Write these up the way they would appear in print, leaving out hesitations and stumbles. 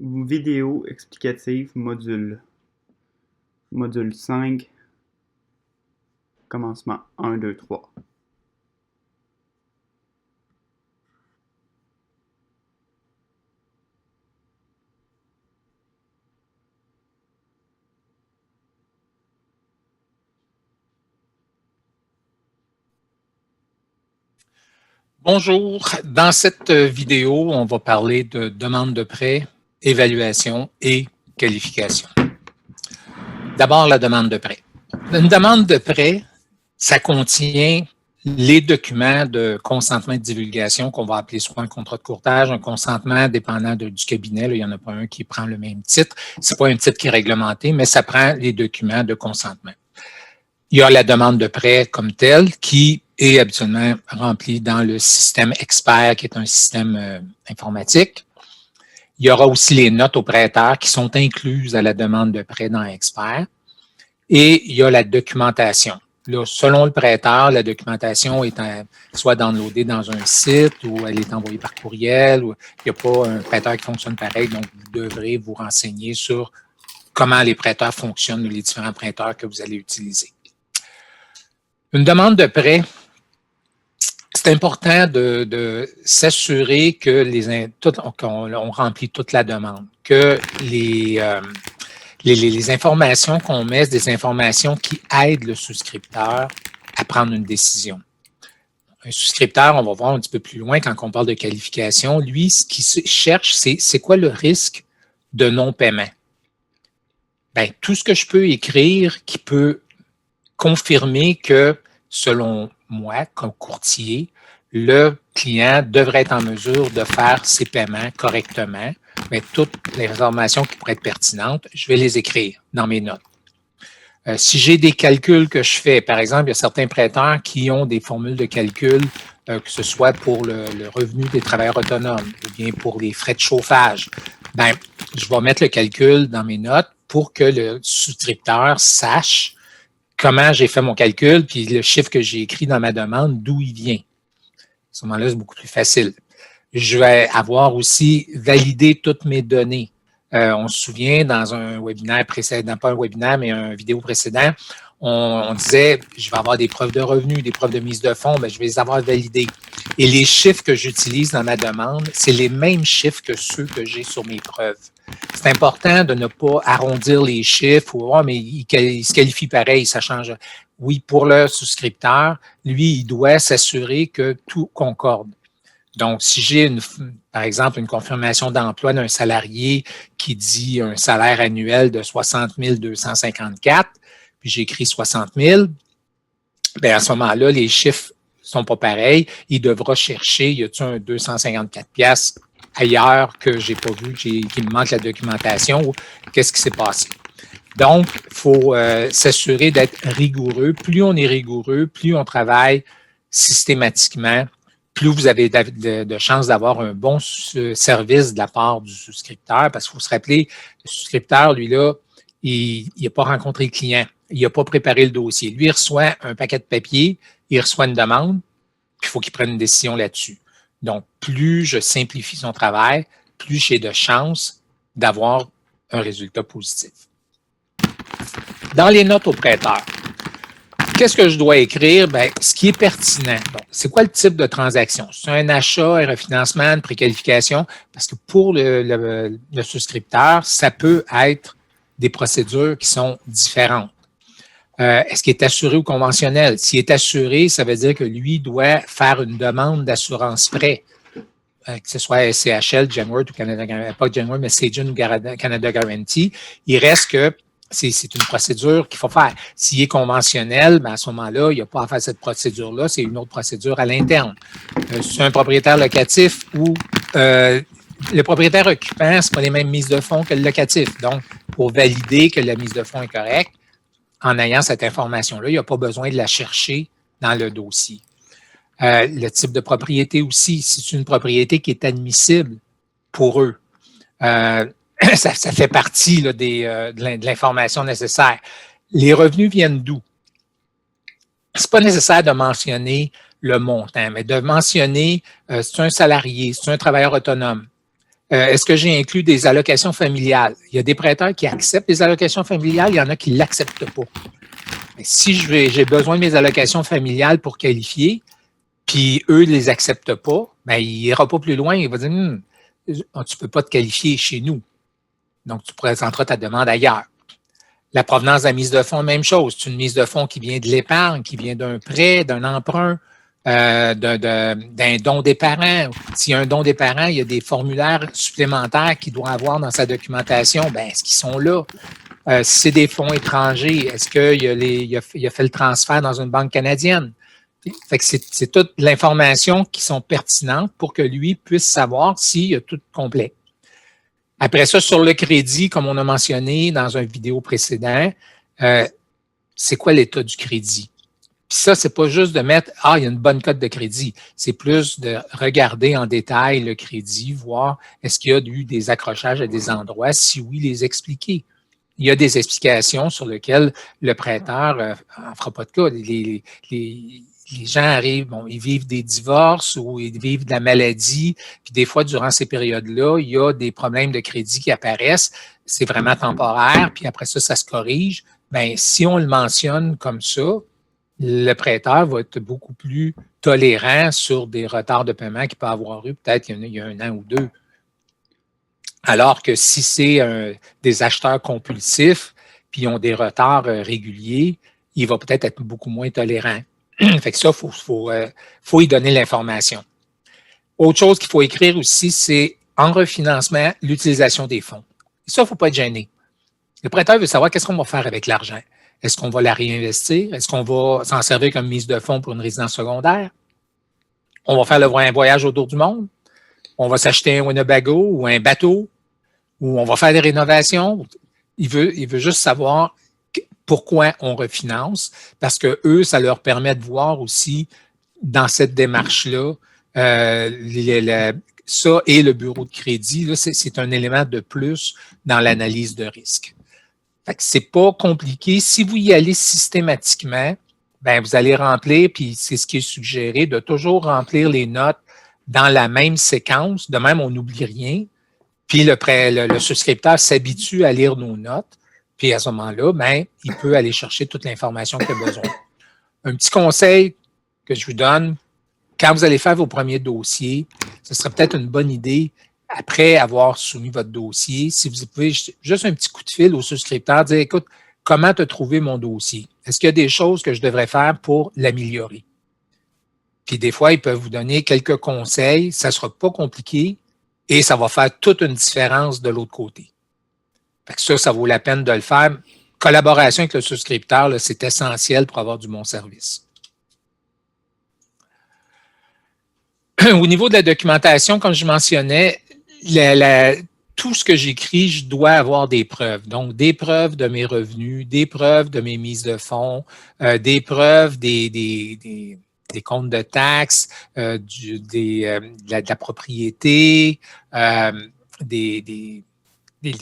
Vidéo explicative module 5, commencement 1, 2, 3. Bonjour, dans cette vidéo, on va parler de demande de prêt, évaluation et qualification. D'abord, la demande de prêt. Une demande de prêt, ça contient les documents de consentement de divulgation qu'on va appeler soit un contrat de courtage, un consentement dépendant du cabinet. Là, il n'y en a pas un qui prend le même titre. Ce n'est pas un titre qui est réglementé, mais ça prend les documents de consentement. Il y a la demande de prêt comme telle qui est habituellement remplie dans le système expert, qui est un système informatique. Il y aura aussi les notes aux prêteurs qui sont incluses à la demande de prêt dans expert. Et il y a la documentation. Là, selon le prêteur, la documentation est soit downloadée dans un site ou elle est envoyée par courriel. Ou il n'y a pas un prêteur qui fonctionne pareil, donc vous devrez vous renseigner sur comment les prêteurs fonctionnent, les différents prêteurs que vous allez utiliser. Une demande de prêt, c'est important de s'assurer que qu'on remplit toute la demande, que les informations qu'on met, c'est des informations qui aident le souscripteur à prendre une décision. Un souscripteur, on va voir un petit peu plus loin quand on parle de qualification, lui, ce qu'il cherche, c'est quoi le risque de non-paiement? Bien, tout ce que je peux écrire qui peut confirmer que, selon moi, comme courtier, le client devrait être en mesure de faire ses paiements correctement, mais toutes les informations qui pourraient être pertinentes, je vais les écrire dans mes notes. Si j'ai des calculs que je fais, par exemple, il y a certains prêteurs qui ont des formules de calcul, que ce soit pour le revenu des travailleurs autonomes ou bien pour les frais de chauffage, bien, je vais mettre le calcul dans mes notes pour que le souscripteur sache comment j'ai fait mon calcul, puis le chiffre que j'ai écrit dans ma demande, d'où il vient. À ce moment-là, c'est beaucoup plus facile. Je vais avoir aussi validé toutes mes données. On se souvient, dans un webinaire précédent, pas un webinaire, mais une vidéo précédente, on disait, je vais avoir des preuves de revenus, des preuves de mise de fonds, bien, je vais les avoir validées. Et les chiffres que j'utilise dans ma demande, c'est les mêmes chiffres que ceux que j'ai sur mes preuves. C'est important de ne pas arrondir les chiffres ou mais il se qualifie pareil, ça change. Oui, pour le souscripteur, lui, il doit s'assurer que tout concorde. Donc, si j'ai, par exemple, une confirmation d'emploi d'un salarié qui dit un salaire annuel de 60 254, puis j'écris 60 000, bien à ce moment-là, les chiffres ne sont pas pareils. Il devra chercher, y a-t-il un 254 piastres ailleurs que je n'ai pas vu, qu'il me manque la documentation, ou qu'est-ce qui s'est passé? Donc, il faut s'assurer d'être rigoureux. Plus on est rigoureux, plus on travaille systématiquement, plus vous avez de chances d'avoir un bon service de la part du souscripteur, parce qu'il faut se rappeler, le souscripteur, lui-là, il n'a pas rencontré le client, il n'a pas préparé le dossier. Lui, il reçoit un paquet de papier, il reçoit une demande, puis il faut qu'il prenne une décision là-dessus. Donc, plus je simplifie son travail, plus j'ai de chances d'avoir un résultat positif. Dans les notes au prêteur, qu'est-ce que je dois écrire? Bien, ce qui est pertinent. Donc, c'est quoi le type de transaction? C'est un achat, un refinancement, une préqualification? Parce que pour le souscripteur, ça peut être des procédures qui sont différentes. Est-ce qu'il est assuré ou conventionnel? S'il est assuré, ça veut dire que lui doit faire une demande d'assurance prêt, que ce soit SCHL, Genworth ou Canada, pas Genworth, mais Sagen ou Canada Guarantee. Il reste que c'est une procédure qu'il faut faire. S'il est conventionnel, bien à ce moment-là, il n'y a pas à faire cette procédure-là, c'est une autre procédure à l'interne. C'est un propriétaire locatif ou le propriétaire occupant, ce n'est pas les mêmes mises de fonds que le locatif. Donc, pour valider que la mise de fonds est correcte, en ayant cette information-là, il n'y a pas besoin de la chercher dans le dossier. Le type de propriété aussi, si c'est une propriété qui est admissible pour eux, ça fait partie là, de l'information nécessaire. Les revenus viennent d'où? Ce n'est pas nécessaire de mentionner le montant, mais de mentionner c'est un salarié, c'est un travailleur autonome. Est-ce que j'ai inclus des allocations familiales? Il y a des prêteurs qui acceptent les allocations familiales, il y en a qui ne l'acceptent pas. Mais si j'ai besoin de mes allocations familiales pour qualifier, puis eux ne les acceptent pas, bien, il n'ira pas plus loin. Il va dire tu ne peux pas te qualifier chez nous. Donc, tu présenteras ta demande ailleurs. La provenance de la mise de fonds, même chose. C'est une mise de fonds qui vient de l'épargne, qui vient d'un prêt, d'un emprunt, d'un don des parents. S'il y a un don des parents, il y a des formulaires supplémentaires qu'il doit avoir dans sa documentation. Bien, est-ce qu'ils sont là? Si c'est des fonds étrangers, est-ce qu'il a fait le transfert dans une banque canadienne? Fait que c'est toute l'information qui sont pertinentes pour que lui puisse savoir s'il a tout complet. Après ça, sur le crédit, comme on a mentionné dans une vidéo précédente, c'est quoi l'état du crédit? Puis ça, c'est pas juste de mettre « Ah, il y a une bonne cote de crédit ». C'est plus de regarder en détail le crédit, voir est-ce qu'il y a eu des accrochages à des endroits, si oui, les expliquer. Il y a des explications sur lesquelles le prêteur n'en fera pas de cas. Les gens arrivent, bon, ils vivent des divorces ou ils vivent de la maladie, puis des fois, durant ces périodes-là, il y a des problèmes de crédit qui apparaissent. C'est vraiment temporaire, puis après ça, ça se corrige. Bien, si on le mentionne comme ça, le prêteur va être beaucoup plus tolérant sur des retards de paiement qu'il peut avoir eu peut-être il y a un an ou deux. Alors que si c'est des acheteurs compulsifs, puis ils ont des retards réguliers, il va peut-être être beaucoup moins tolérant. Fait que ça, faut y donner l'information. Autre chose qu'il faut écrire aussi, c'est en refinancement, l'utilisation des fonds. Et ça, il ne faut pas être gêné. Le prêteur veut savoir qu'est-ce qu'on va faire avec l'argent. Est-ce qu'on va la réinvestir? Est-ce qu'on va s'en servir comme mise de fonds pour une résidence secondaire? On va faire un voyage autour du monde? On va s'acheter un Winnebago ou un bateau? Ou on va faire des rénovations? Il veut juste savoir pourquoi on refinance, parce que eux, ça leur permet de voir aussi dans cette démarche-là, ça et le bureau de crédit, là, c'est un élément de plus dans l'analyse de risque. Fait que c'est pas compliqué. Si vous y allez systématiquement, ben vous allez remplir, puis c'est ce qui est suggéré, de toujours remplir les notes dans la même séquence. De même, on n'oublie rien. Puis le souscripteur s'habitue à lire nos notes. Puis à ce moment-là, ben, il peut aller chercher toute l'information qu'il a besoin. Un petit conseil que je vous donne, quand vous allez faire vos premiers dossiers, ce serait peut-être une bonne idée, après avoir soumis votre dossier, si vous pouvez juste un petit coup de fil au souscripteur, dire « Écoute, comment tu as trouvé mon dossier? Est-ce qu'il y a des choses que je devrais faire pour l'améliorer? » Puis des fois, ils peuvent vous donner quelques conseils, ça ne sera pas compliqué et ça va faire toute une différence de l'autre côté. Fait que ça vaut la peine de le faire. Collaboration avec le souscripteur, là, c'est essentiel pour avoir du bon service. Au niveau de la documentation, comme je mentionnais, tout ce que j'écris, je dois avoir des preuves. Donc, des preuves de mes revenus, des preuves de mes mises de fonds, des preuves des comptes de taxes, de la propriété,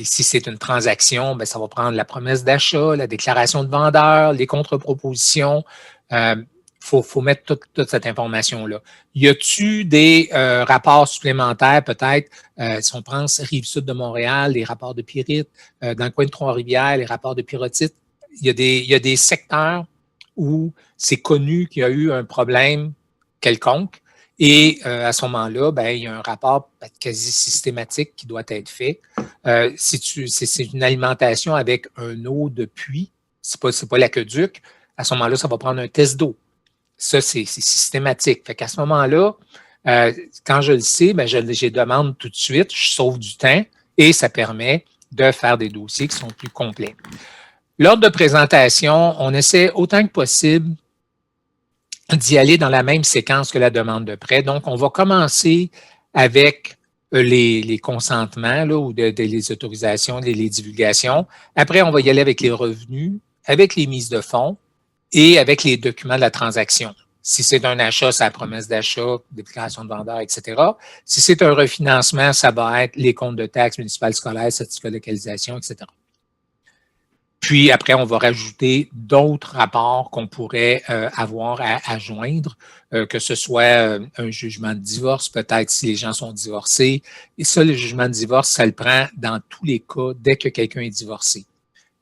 si c'est une transaction, bien, ça va prendre la promesse d'achat, la déclaration de vendeur, les contre-propositions. Faut mettre toute cette information-là. Y a-t-il des rapports supplémentaires, peut-être, si on prend Rive-Sud de Montréal, les rapports de pyrite, dans le coin de Trois-Rivières, les rapports de pyrotite, il y a des secteurs où c'est connu qu'il y a eu un problème quelconque et à ce moment-là, ben, il y a un rapport quasi systématique qui doit être fait. C'est une alimentation avec un eau de puits, c'est pas l'aqueduc, à ce moment-là, ça va prendre un test d'eau. Ça, c'est systématique. Fait qu'à ce moment-là, quand je le sais, ben, je les demande tout de suite, je sauve du temps et ça permet de faire des dossiers qui sont plus complets. L'ordre de présentation, on essaie autant que possible d'y aller dans la même séquence que la demande de prêt. Donc, on va commencer avec les consentements là, ou les autorisations, les divulgations. Après, on va y aller avec les revenus, avec les mises de fonds et avec les documents de la transaction. Si c'est un achat, c'est la promesse d'achat, déclaration de vendeur, etc. Si c'est un refinancement, ça va être les comptes de taxes municipales scolaires, certificat de localisation, etc. Puis après, on va rajouter d'autres rapports qu'on pourrait avoir à joindre, que ce soit un jugement de divorce, peut-être si les gens sont divorcés. Et ça, le jugement de divorce, ça le prend dans tous les cas dès que quelqu'un est divorcé.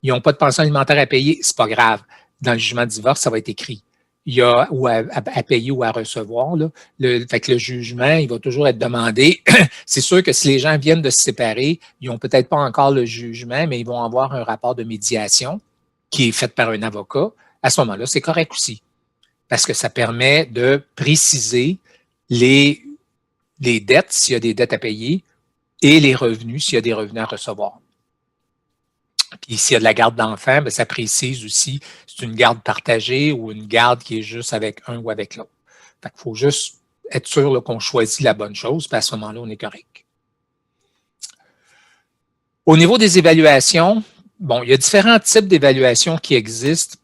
Ils n'ont pas de pension alimentaire à payer, c'est pas grave. Dans le jugement de divorce, ça va être écrit. Il y a ou à payer ou à recevoir. Là. Fait que le jugement, il va toujours être demandé. C'est sûr que si les gens viennent de se séparer, ils n'ont peut-être pas encore le jugement, mais ils vont avoir un rapport de médiation qui est fait par un avocat. À ce moment-là, c'est correct aussi. Parce que ça permet de préciser les dettes, s'il y a des dettes à payer, et les revenus, s'il y a des revenus à recevoir. Puis s'il y a de la garde d'enfants, bien, ça précise aussi si c'est une garde partagée ou une garde qui est juste avec un ou avec l'autre. Fait qu'il faut juste être sûr là, qu'on choisit la bonne chose, puis à ce moment-là, on est correct. Au niveau des évaluations, bon, il y a différents types d'évaluations qui existent.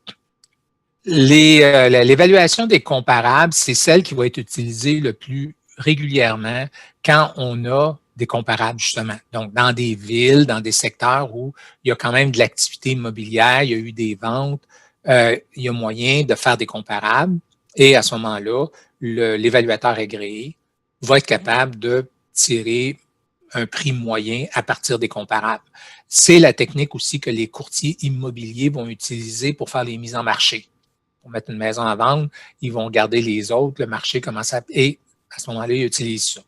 L'évaluation des comparables, c'est celle qui va être utilisée le plus régulièrement quand on a des comparables, justement. Donc, dans des villes, dans des secteurs où il y a quand même de l'activité immobilière, il y a eu des ventes, il y a moyen de faire des comparables. Et à ce moment-là, l'évaluateur agréé va être capable de tirer un prix moyen à partir des comparables. C'est la technique aussi que les courtiers immobiliers vont utiliser pour faire les mises en marché. Pour mettre une maison à vendre, ils vont garder les autres, le marché commence à... Et à ce moment-là, ils utilisent ça.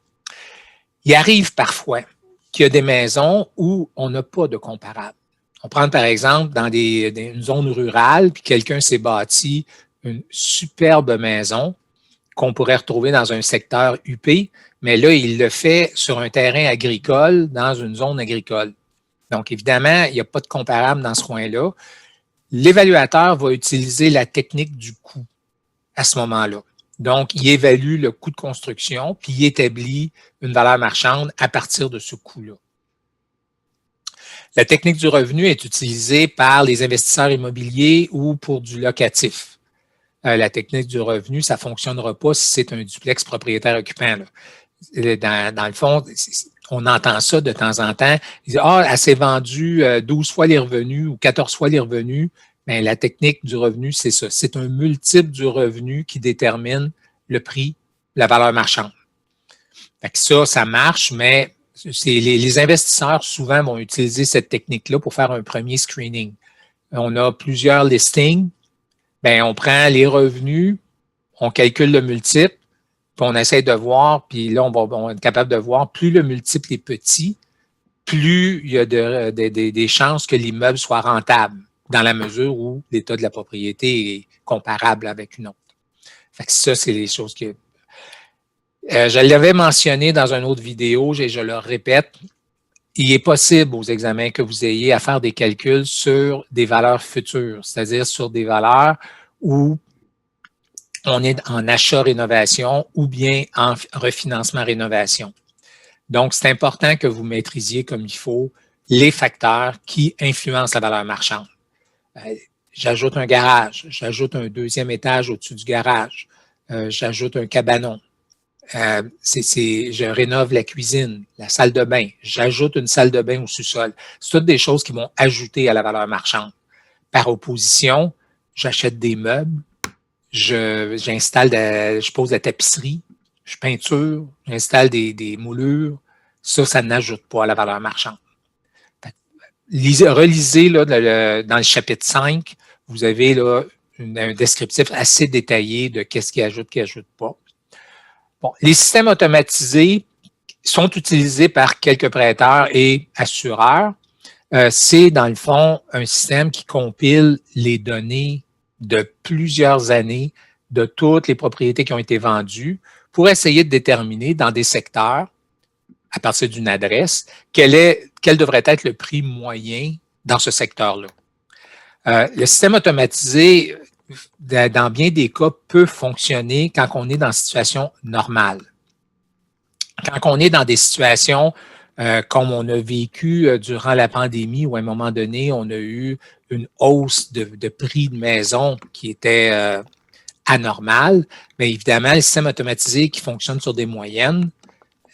Il arrive parfois qu'il y a des maisons où on n'a pas de comparable. On prend par exemple dans une zone rurale, puis quelqu'un s'est bâti une superbe maison qu'on pourrait retrouver dans un secteur huppé, mais là, il le fait sur un terrain agricole, dans une zone agricole. Donc, évidemment, il n'y a pas de comparable dans ce coin-là. L'évaluateur va utiliser la technique du coût à ce moment-là. Donc, il évalue le coût de construction, puis il établit une valeur marchande à partir de ce coût-là. La technique du revenu est utilisée par les investisseurs immobiliers ou pour du locatif. La technique du revenu, ça ne fonctionnera pas si c'est un duplex propriétaire-occupant. Dans le fond, on entend ça de temps en temps. Ils disent, elle s'est vendue 12 fois les revenus ou 14 fois les revenus. Bien, la technique du revenu, c'est ça. C'est un multiple du revenu qui détermine le prix, la valeur marchande. Fait que ça marche, mais les investisseurs souvent vont utiliser cette technique-là pour faire un premier screening. On a plusieurs listings. Bien, on prend les revenus, on calcule le multiple, puis on essaie de voir, puis là, on va être capable de voir, plus le multiple est petit, plus il y a des chances que l'immeuble soit rentable, dans la mesure où l'état de la propriété est comparable avec une autre. Fait que ça, c'est les choses que... je l'avais mentionné dans une autre vidéo, et je le répète, il est possible aux examens que vous ayez à faire des calculs sur des valeurs futures, c'est-à-dire sur des valeurs où on est en achat-rénovation ou bien en refinancement-rénovation. Donc, c'est important que vous maîtrisiez comme il faut les facteurs qui influencent la valeur marchande. J'ajoute un garage, j'ajoute un deuxième étage au-dessus du garage, j'ajoute un cabanon. Je rénove la cuisine, la salle de bain, j'ajoute une salle de bain au sous-sol. C'est toutes des choses qui vont ajouter à la valeur marchande. Par opposition, j'achète des meubles, je pose la tapisserie, je peinture, j'installe des moulures. Ça n'ajoute pas à la valeur marchande. Relisez là, dans le chapitre 5, vous avez là, un descriptif assez détaillé de qu'est-ce qui ajoute pas. Bon, les systèmes automatisés sont utilisés par quelques prêteurs et assureurs. C'est, dans le fond, un système qui compile les données de plusieurs années de toutes les propriétés qui ont été vendues pour essayer de déterminer dans des secteurs, à partir d'une adresse, quel devrait être le prix moyen dans ce secteur-là. Le système automatisé, dans bien des cas, peut fonctionner quand on est dans une situation normale. Quand on est dans des situations comme on a vécu durant la pandémie, où à un moment donné, on a eu une hausse de prix de maison qui était anormale, mais évidemment, le système automatisé qui fonctionne sur des moyennes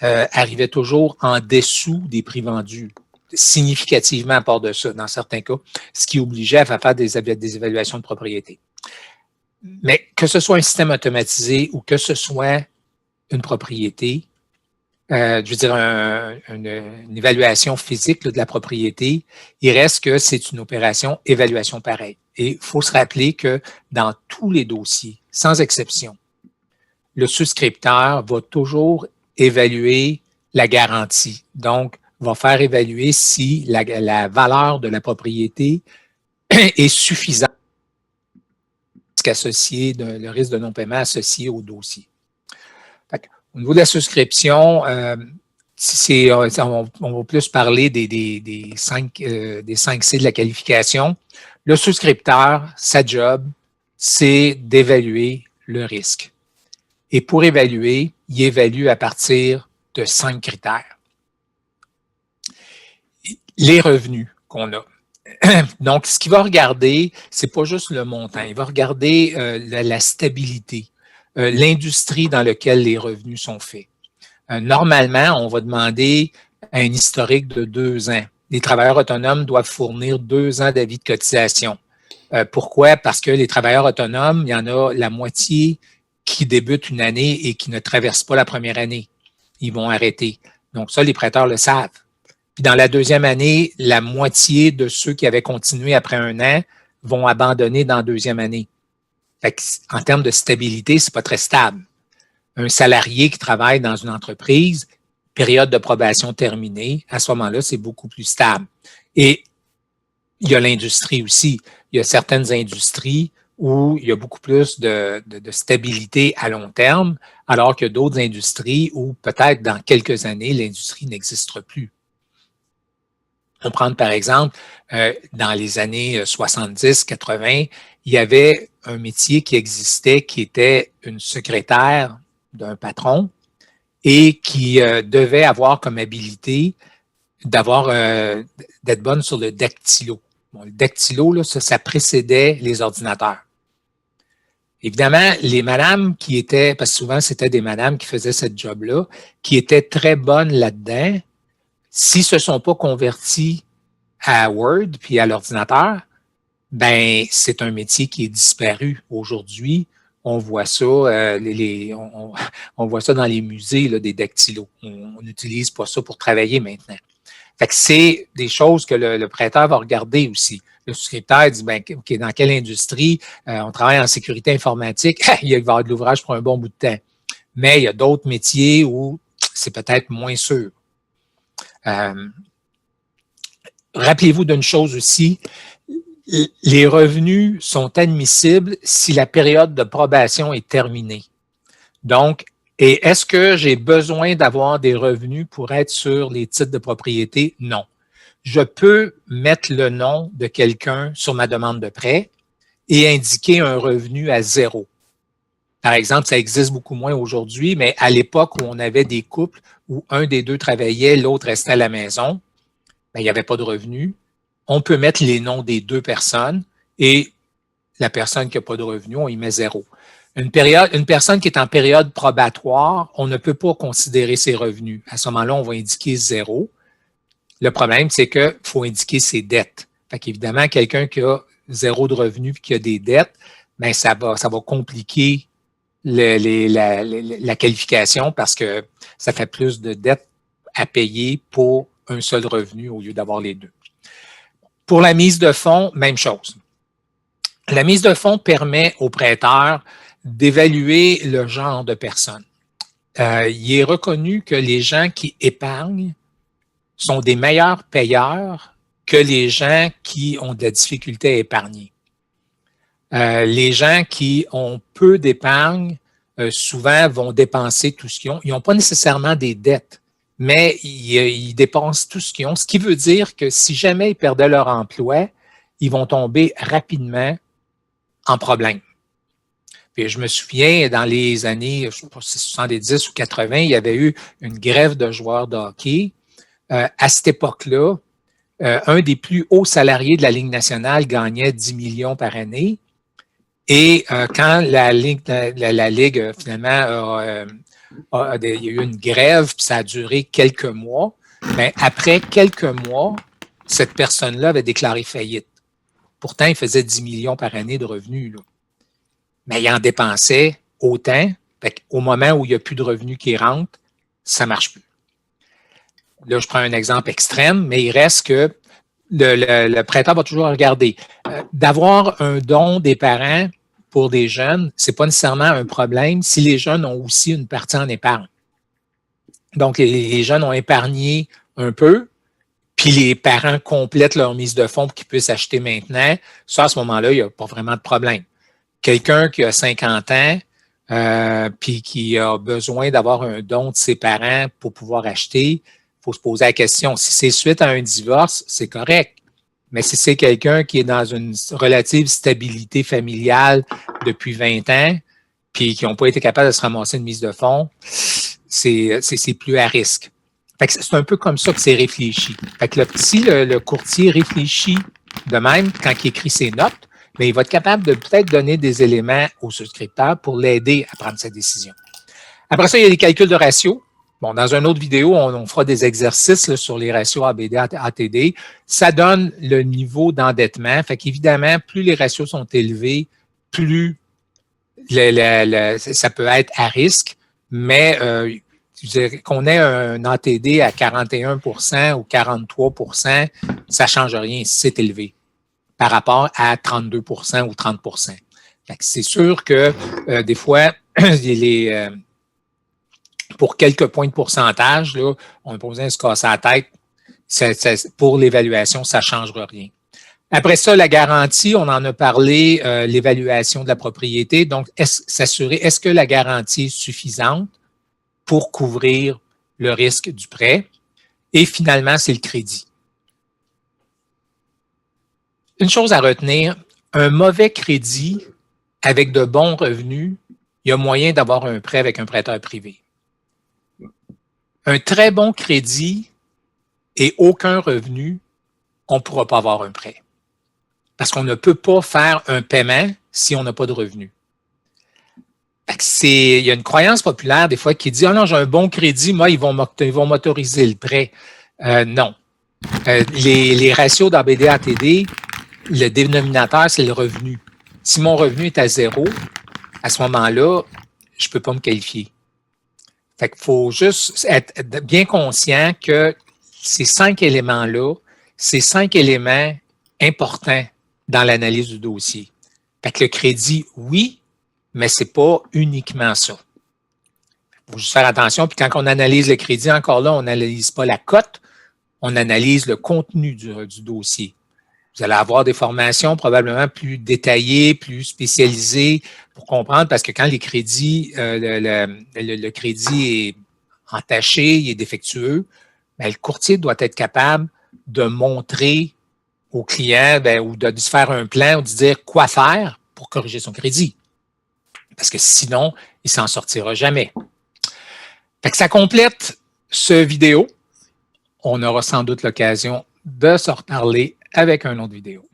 arrivait toujours en dessous des prix vendus. significativement à part de ça, dans certains cas, ce qui obligeait à faire des évaluations de propriété. Mais que ce soit un système automatisé ou que ce soit une propriété, je veux dire une évaluation physique là, de la propriété, il reste que c'est une opération évaluation pareille. Et il faut se rappeler que dans tous les dossiers, sans exception, le souscripteur va toujours évaluer la garantie. Donc, va faire évaluer si la valeur de la propriété est suffisante associé le risque de non-paiement associé au dossier. Au niveau de la souscription, on va plus parler des 5 C de la qualification. Le souscripteur, sa job, c'est d'évaluer le risque. Et pour évaluer, il évalue à partir de 5 critères. Les revenus qu'on a. Donc, ce qu'il va regarder, c'est pas juste le montant. Il va regarder la stabilité, l'industrie dans laquelle les revenus sont faits. Normalement, on va demander un historique de 2 ans. Les travailleurs autonomes doivent fournir 2 ans d'avis de cotisation. Pourquoi? Parce que les travailleurs autonomes, il y en a la moitié qui débutent une année et qui ne traversent pas la première année. Ils vont arrêter. Donc ça, les prêteurs le savent. Puis dans la deuxième année, la moitié de ceux qui avaient continué après 1 an vont abandonner dans la deuxième année. Fait que, en termes de stabilité, c'est pas très stable. Un salarié qui travaille dans une entreprise, période de probation terminée, à ce moment-là, c'est beaucoup plus stable. Et il y a l'industrie aussi. Il y a certaines industries où il y a beaucoup plus de stabilité à long terme, alors que d'autres industries où peut-être dans quelques années, l'industrie n'existera plus. On prend par exemple, dans les années 70-80, il y avait un métier qui existait qui était une secrétaire d'un patron et qui devait avoir comme habilité d'être bonne sur le dactylo. Bon, le dactylo, là, ça précédait les ordinateurs. Évidemment, les madames qui étaient, parce que souvent c'était des madames qui faisaient cette job-là, qui étaient très bonnes là-dedans, s'ils ne se sont pas convertis à Word puis à l'ordinateur, ben c'est un métier qui est disparu aujourd'hui. On voit ça, on voit ça dans les musées là, des dactylos. On n'utilise pas ça pour travailler maintenant. Fait que c'est des choses que le prêteur va regarder aussi. Le souscripteur dit, ben, OK, dans quelle industrie on travaille en sécurité informatique, il va y avoir de l'ouvrage pour un bon bout de temps. Mais il y a d'autres métiers où c'est peut-être moins sûr. Rappelez-vous d'une chose aussi, les revenus sont admissibles si la période de probation est terminée. Donc, et est-ce que j'ai besoin d'avoir des revenus pour être sur les titres de propriété? Non. Je peux mettre le nom de quelqu'un sur ma demande de prêt et indiquer un revenu à 0. Par exemple, ça existe beaucoup moins aujourd'hui, mais à l'époque où on avait des couples où un des deux travaillait, l'autre restait à la maison, ben, il n'y avait pas de revenus. On peut mettre les noms des 2 personnes et la personne qui n'a pas de revenus, on y met 0. Une personne qui est en période probatoire, on ne peut pas considérer ses revenus. À ce moment-là, on va indiquer 0. Le problème, c'est qu'il faut indiquer ses dettes. Fait qu'évidemment, quelqu'un qui a 0 de revenus et qui a des dettes, ben ça va compliquer la qualification parce que ça fait plus de dettes à payer pour un seul revenu au lieu d'avoir les 2. Pour la mise de fonds, même chose. La mise de fonds permet au prêteur d'évaluer le genre de personne. Il est reconnu que les gens qui épargnent sont des meilleurs payeurs que les gens qui ont de la difficulté à épargner. Les gens qui ont peu d'épargne, souvent vont dépenser tout ce qu'ils ont. Ils n'ont pas nécessairement des dettes, mais ils dépensent tout ce qu'ils ont, ce qui veut dire que si jamais ils perdaient leur emploi, ils vont tomber rapidement en problème. Puis je me souviens, dans les années, je ne sais pas si c'est 70 ou 80, il y avait eu une grève de joueurs de hockey. À cette époque-là, un des plus hauts salariés de la Ligue nationale gagnait 10 millions par année. Et quand la Ligue finalement, il y a eu une grève, puis ça a duré quelques mois, Mais après quelques mois, cette personne-là avait déclaré faillite. Pourtant, il faisait 10 millions par année de revenus, là. Mais il en dépensait autant. Au moment où il n'y a plus de revenus qui rentrent, ça ne marche plus. Là, je prends un exemple extrême, mais il reste que le prêteur va toujours regarder. D'avoir un don des parents pour des jeunes, ce n'est pas nécessairement un problème si les jeunes ont aussi une partie en épargne. Donc, les jeunes ont épargné un peu, puis les parents complètent leur mise de fonds pour qu'ils puissent acheter maintenant. Ça, à ce moment-là, il n'y a pas vraiment de problème. Quelqu'un qui a 50 ans, puis qui a besoin d'avoir un don de ses parents pour pouvoir acheter, il faut se poser la question. Si c'est suite à un divorce, c'est correct. Mais si c'est quelqu'un qui est dans une relative stabilité familiale depuis 20 ans, puis qui n'ont pas été capables de se ramasser une mise de fonds, c'est plus à risque. Fait que c'est un peu comme ça que c'est réfléchi. Fait que si le courtier réfléchit de même quand il écrit ses notes, bien, il va être capable de peut-être donner des éléments au souscripteur pour l'aider à prendre sa décision. Après ça, il y a les calculs de ratio. Bon, dans une autre vidéo, on fera des exercices là, sur les ratios ABD, ATD. Ça donne le niveau d'endettement. Fait qu'évidemment, plus les ratios sont élevés, plus ça peut être à risque, mais qu'on ait un ATD à 41 ou 43 ça ne change rien si c'est élevé par rapport à 32 ou 30 c'est sûr que des fois, pour quelques points de pourcentage, là, on n'a pas besoin de se casser la tête. Pour l'évaluation, ça ne changera rien. Après ça, la garantie, on en a parlé, l'évaluation de la propriété. Donc, s'assurer, est-ce que la garantie est suffisante pour couvrir le risque du prêt? Et finalement, c'est le crédit. Une chose à retenir, un mauvais crédit avec de bons revenus, il y a moyen d'avoir un prêt avec un prêteur privé. Un très bon crédit et aucun revenu, on ne pourra pas avoir un prêt. Parce qu'on ne peut pas faire un paiement si on n'a pas de revenus. Il y a une croyance populaire des fois qui dit « Ah non, j'ai un bon crédit, moi, ils vont m'autoriser le prêt. » Non. Les ratios d'ABD-ATD, le dénominateur, c'est le revenu. Si mon revenu est à 0, à ce moment-là, je ne peux pas me qualifier. Fait qu'il faut juste être bien conscient que ces 5 éléments-là, ces 5 éléments importants dans l'analyse du dossier. Fait que le crédit, oui, mais ce n'est pas uniquement ça. Il faut juste faire attention. Puis quand on analyse le crédit, encore là, on n'analyse pas la cote, on analyse le contenu du dossier. Vous allez avoir des formations probablement plus détaillées, plus spécialisées pour comprendre, parce que quand les crédits, le crédit est entaché, il est défectueux, bien, le courtier doit être capable de montrer au client ou de se faire un plan ou de dire quoi faire pour corriger son crédit. Parce que sinon, il ne s'en sortira jamais. Fait que ça complète ce vidéo. On aura sans doute l'occasion de se reparler avec une autre vidéo.